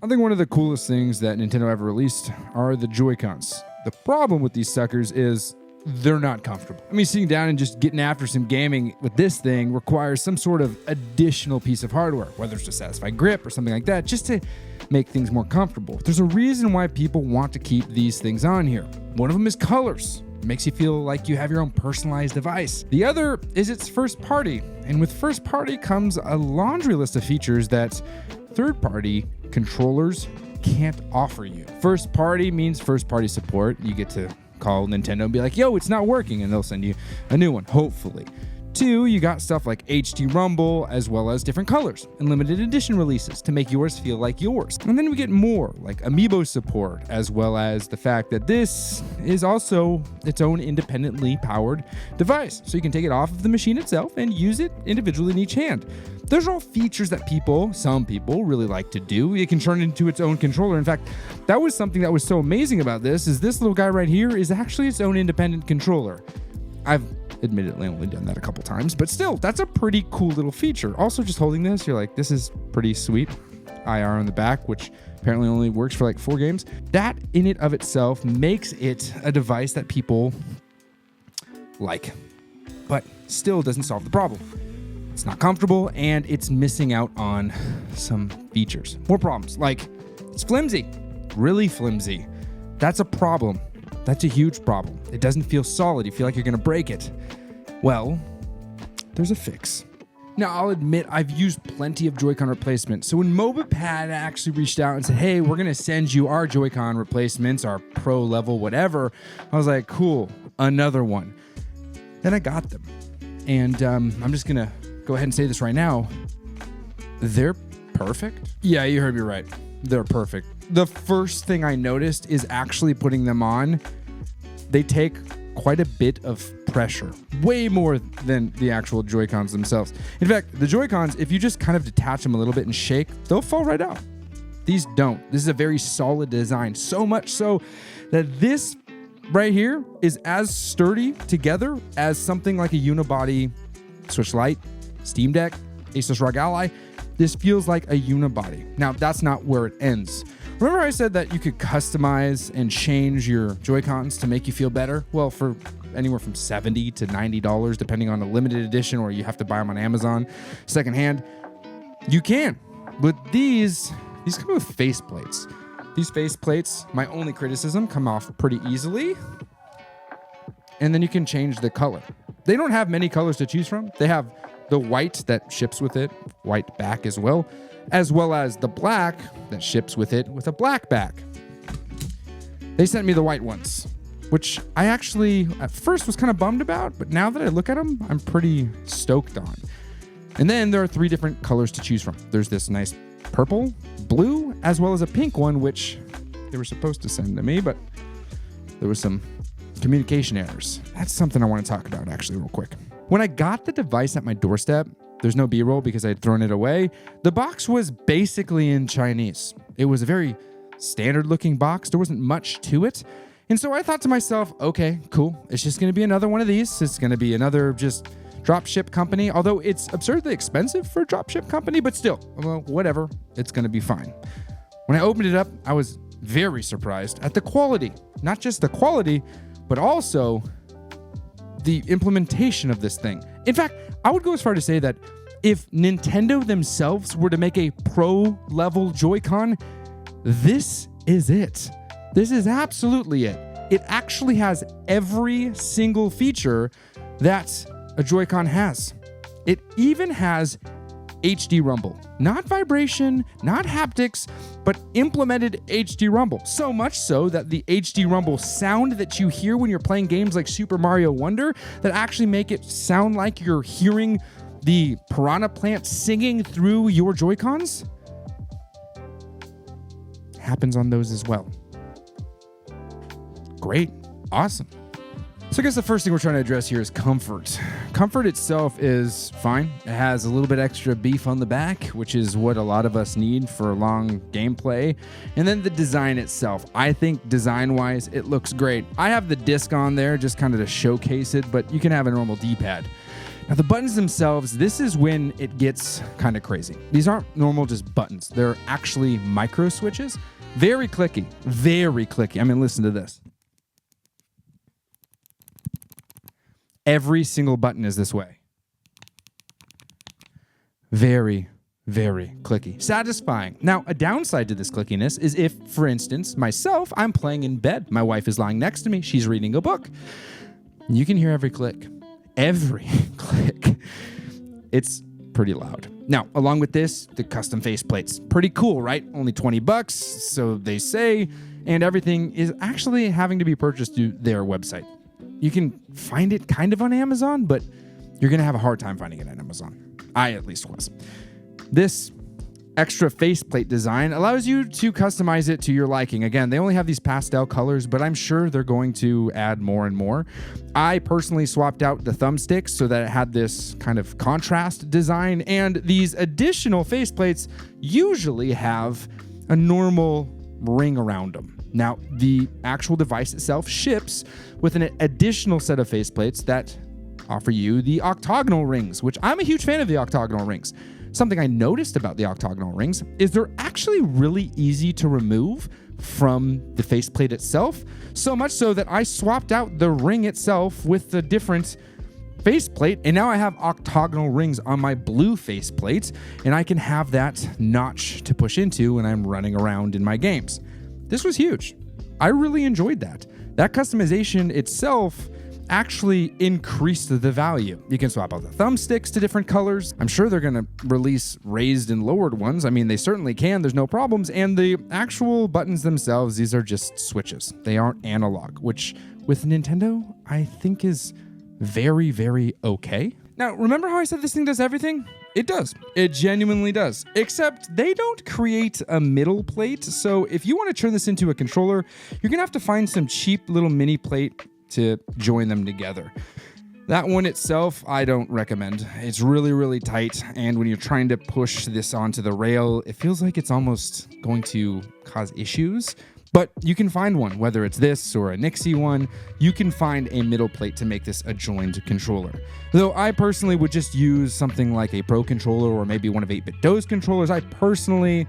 I think one of the coolest things that Nintendo ever released are the joycons. The problem with these suckers is they're not comfortable. I mean, sitting down and just getting after some gaming with this thing requires some sort of additional piece of hardware, whether it's to satisfy grip or something like that, just to make things more comfortable. There's a reason why people want to keep these things on here. One of them is colors. It makes you feel like you have your own personalized device. The other is its first party. And with first party comes a laundry list of features that third party controllers can't offer you. First party means first party support. You get to call Nintendo and be like, yo, it's not working, and they'll send you a new one, hopefully. 2, you got stuff like HD Rumble, as well as different colors and limited edition releases to make yours feel like yours. And then we get more, like Amiibo support, as well as the fact that this is also its own independently powered device. So you can take it off of the machine itself and use it individually in each hand. Those are all features that some people really like to do. It can turn into its own controller. In fact, that was something that was so amazing about this little guy right here is actually its own independent controller. I've admittedly only done that a couple times, but still, that's a pretty cool little feature. Also, just holding this, you're like, this is pretty sweet. IR on the back, which apparently only works for like 4 games. That in it of itself makes it a device that people like, but still doesn't solve the problem. It's not comfortable, and it's missing out on some features. More problems, like it's flimsy, really flimsy. That's a problem. That's a huge problem. It doesn't feel solid. You feel like you're going to break it. Well, there's a fix. Now, I'll admit I've used plenty of Joy-Con replacements. So when Mobapad actually reached out and said, hey, we're going to send you our Joy-Con replacements, our pro level, whatever, I was like, cool, another one. Then I got them. And I'm just going to go ahead and say this right now. They're perfect. Yeah, you heard me right. They're perfect. The first thing I noticed is actually putting them on. They take quite a bit of pressure, way more than the actual Joy-Cons themselves. In fact, the Joy-Cons, if you just kind of detach them a little bit and shake, they'll fall right out. These don't. This is a very solid design, so much so that this right here is as sturdy together as something like a unibody Switch Lite, Steam Deck, Asus ROG Ally. This feels like a unibody. Now, that's not where it ends. Remember I said that you could customize and change your Joy-Cons to make you feel better? Well, for anywhere from $70 to $90, depending on a limited edition, or you have to buy them on Amazon secondhand, you can. But these come with faceplates. These faceplates, my only criticism, come off pretty easily. And then you can change the color. They don't have many colors to choose from. They have the white that ships with it, white back as well as the black that ships with it with a black back. They sent me the white ones, which I actually at first was kind of bummed about, but now that I look at them, I'm pretty stoked on. And then there are 3 different colors to choose from. There's this nice purple, blue, as well as a pink one, which they were supposed to send to me, but there was some communication errors. That's something I want to talk about actually real quick. When I got the device at my doorstep, there's no B-roll because I had thrown it away. The box was basically in Chinese. It was a very standard looking box. There wasn't much to it. And so I thought to myself, okay, cool. It's just going to be another one of these. It's going to be another just dropship company, although it's absurdly expensive for a dropship company, but still, well, whatever. It's going to be fine. When I opened it up, I was very surprised at the quality. Not just the quality, but also the implementation of this thing. In fact, I would go as far to say that if Nintendo themselves were to make a pro-level Joy-Con, this is it. This is absolutely it. It actually has every single feature that a Joy-Con has. It even has HD Rumble. Not vibration, not haptics, but implemented HD Rumble. So much so that the HD Rumble sound that you hear when you're playing games like Super Mario Wonder that actually make it sound like you're hearing the piranha plant singing through your Joy-Cons happens on those as well. Great. Awesome. So I guess the first thing we're trying to address here is comfort. Comfort itself is fine. It has a little bit extra beef on the back, which is what a lot of us need for long gameplay. And then the design itself. I think design-wise, it looks great. I have the disc on there just kind of to showcase it, but you can have a normal D-pad. Now the buttons themselves, this is when it gets kind of crazy. These aren't normal just buttons. They're actually micro switches. Very clicky, very clicky. I mean, listen to this. Every single button is this way. Very, very clicky. Satisfying. Now, a downside to this clickiness is if, for instance, myself, I'm playing in bed. My wife is lying next to me. She's reading a book. You can hear every click. Every click. It's pretty loud. Now, along with this, the custom faceplates. Pretty cool, right? Only $20, so they say, and everything is actually having to be purchased through their website. You can find it kind of on Amazon, but you're going to have a hard time finding it on Amazon. I at least was. This extra faceplate design allows you to customize it to your liking. Again, they only have these pastel colors, but I'm sure they're going to add more and more. I personally swapped out the thumbsticks so that it had this kind of contrast design, and these additional faceplates usually have a normal ring around them. Now, the actual device itself ships with an additional set of faceplates that offer you the octagonal rings, which I'm a huge fan of the octagonal rings. Something I noticed about the octagonal rings is they're actually really easy to remove from the faceplate itself, so much so that I swapped out the ring itself with the different faceplate, and now I have octagonal rings on my blue faceplate, and I can have that notch to push into when I'm running around in my games. This was huge. I really enjoyed that. That customization itself actually increased the value. You can swap out the thumbsticks to different colors. I'm sure they're going to release raised and lowered ones. I mean, they certainly can. There's no problems. And the actual buttons themselves, these are just switches. They aren't analog, which with Nintendo, I think is very, very okay. Now, remember how I said this thing does everything? It does. It genuinely does. Except they don't create a middle plate. So if you want to turn this into a controller, you're going to have to find some cheap little mini plate to join them together. That one itself, I don't recommend. It's really, really tight, and when you're trying to push this onto the rail, it feels like it's almost going to cause issues. But you can find one, whether it's this or a Nixie one, you can find a middle plate to make this a joined controller. Though I personally would just use something like a Pro controller or maybe one of 8BitDo's controllers. I personally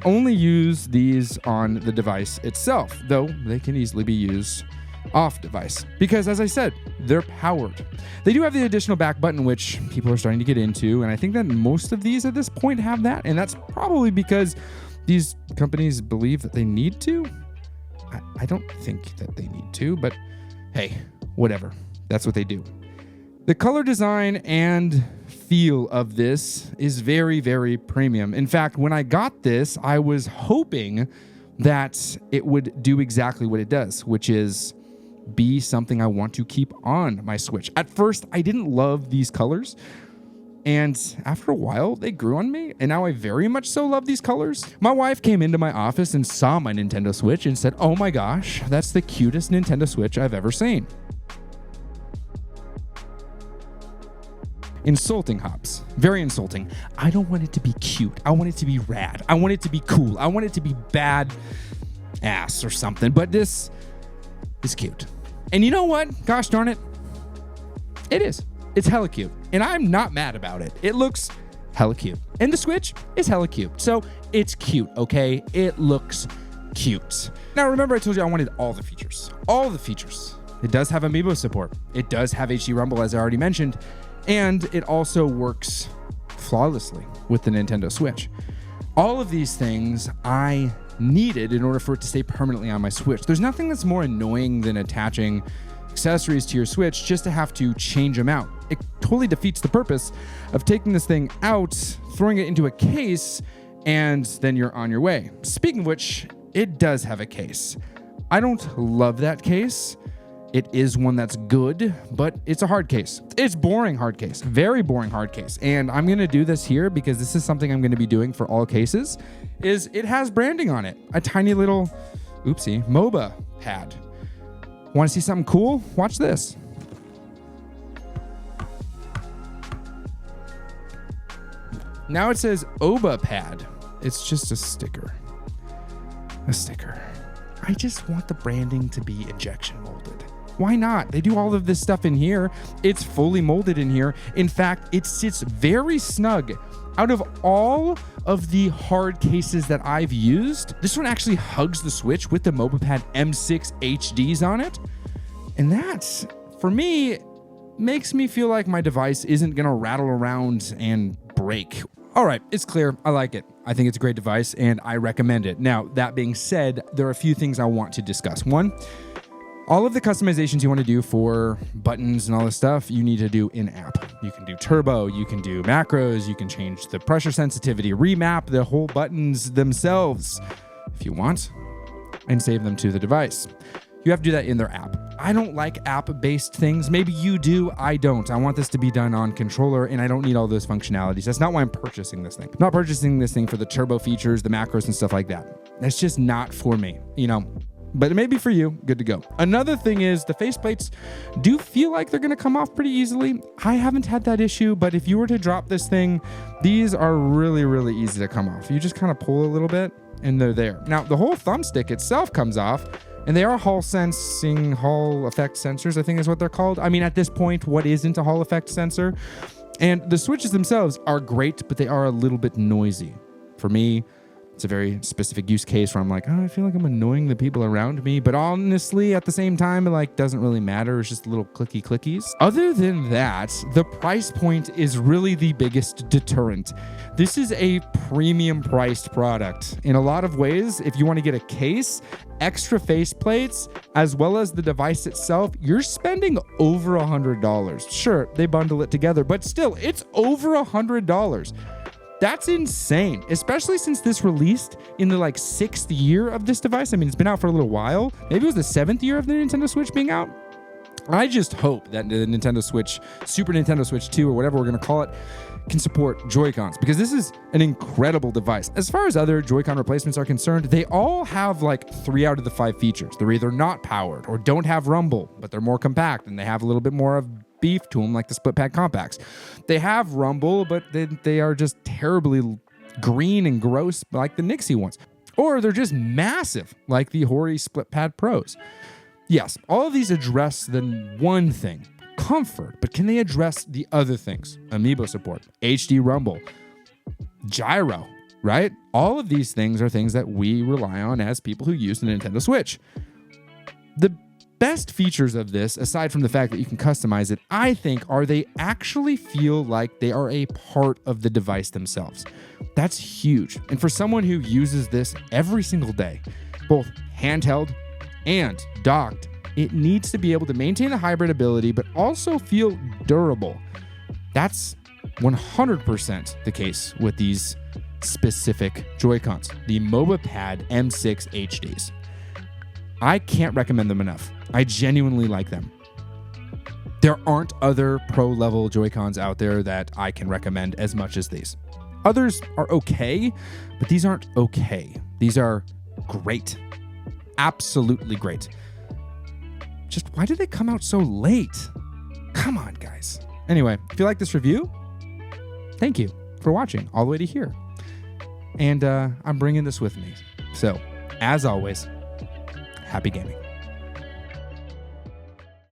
only use these on the device itself, though they can easily be used off device, because as I said, they're powered. They do have the additional back button, which people are starting to get into, and I think that most of these at this point have that, and that's probably because these companies believe that they need to. I don't think that they need to, but hey, whatever. That's what they do. The color design and feel of this is very, very premium. In fact, when I got this, I was hoping that it would do exactly what it does, which is be something I want to keep on my Switch. At first, I didn't love these colors, and after a while, they grew on me, and now I very much so love these colors. My wife came into my office and saw my Nintendo Switch and said, "Oh my gosh, that's the cutest Nintendo Switch I've ever seen." Insulting, Hops. Very insulting. I don't want it to be cute. I want it to be rad. I want it to be cool. I want it to be bad ass or something, but this is cute. And you know what? Gosh darn it. It is. It's hella cute. And I'm not mad about it. It looks hella cute. And the Switch is hella cute. So it's cute, okay? It looks cute. Now remember I told you I wanted all the features. All the features. It does have Amiibo support. It does have HD Rumble, as I already mentioned. And it also works flawlessly with the Nintendo Switch. All of these things I needed in order for it to stay permanently on my Switch. There's nothing that's more annoying than attaching accessories to your Switch just to have to change them out. It totally defeats the purpose of taking this thing out, throwing it into a case, and then you're on your way. Speaking of which, it does have a case. I don't love that case. It is one that's good, but it's a hard case. It's boring hard case, very boring hard case. And I'm gonna do this here because this is something I'm gonna be doing for all cases, is it has branding on it. A tiny little, oopsie, Mobapad. Wanna see something cool? Watch this. Now it says Mobapad. It's just a sticker. A sticker. I just want the branding to be injection molded. Why not? They do all of this stuff in here. It's fully molded in here. In fact, it sits very snug. Out of all of the hard cases that I've used, this one actually hugs the Switch with the Mobapad M6 HDs on it. And that, for me, makes me feel like my device isn't gonna rattle around and break. All right, it's clear. I like it. I think it's a great device and I recommend it. Now, that being said, there are a few things I want to discuss. One, all of the customizations you want to do for buttons and all this stuff, you need to do in-app. You can do turbo, you can do macros, you can change the pressure sensitivity, remap the whole buttons themselves if you want, and save them to the device. You have to do that in their app. I don't like app-based things. Maybe you do, I don't. I want this to be done on controller, and I don't need all those functionalities. That's not why I'm purchasing this thing. I'm not purchasing this thing for the turbo features, the macros, and stuff like that. That's just not for me, you know? But it may be for you. Good to go. Another thing is the faceplates do feel like they're going to come off pretty easily. I haven't had that issue, but if you were to drop this thing, these are really, really easy to come off. You just kind of pull a little bit and they're there. Now, the whole thumbstick itself comes off, and they are Hall effect sensors, I think is what they're called. I mean, at this point, what isn't a Hall effect sensor? And the switches themselves are great, but they are a little bit noisy. For me, it's a very specific use case where I'm like, oh, I feel like I'm annoying the people around me. But honestly, at the same time, it like doesn't really matter. It's just little clickies. Other than that, the price point is really the biggest deterrent. This is a premium priced product. In a lot of ways, if you want to get a case, extra faceplates, as well as the device itself, you're spending over $100. Sure, they bundle it together, but still, it's over $100. That's insane, especially since this released in the like 6th year of this device. I mean, it's been out for a little while. Maybe it was the 7th year of the Nintendo Switch being out. I just hope that the Nintendo Switch, Super Nintendo Switch 2 or whatever we're going to call it, can support joycons, because this is an incredible device. As far as other Joy-Con replacements are concerned, they all have like 3 out of the 5 features. They're either not powered or don't have rumble, but they're more compact and they have a little bit more of beef to them, like the split pad compacts. They have rumble, but they are just terribly green and gross, like the Nixie ones. Or they're just massive, like the Hori split pad pros. Yes, all of these address the one thing, comfort, but can they address the other things? Amiibo support, HD rumble, gyro, right? All of these things are things that we rely on as people who use the Nintendo Switch. The best features of this, aside from the fact that you can customize it, I think, are they actually feel like they are a part of the device themselves. That's huge. And for someone who uses this every single day, both handheld and docked, it needs to be able to maintain the hybrid ability, but also feel durable. That's 100% the case with these specific Joy-Cons, the Mobapad M6 HDs. I can't recommend them enough. I genuinely like them. There aren't other pro-level Joy-Cons out there that I can recommend as much as these. Others are okay, but these aren't okay. These are great. Absolutely great. Just why did it come out so late? Come on, guys. Anyway, if you like this review, thank you for watching all the way to here. And I'm bringing this with me. So, as always, happy gaming.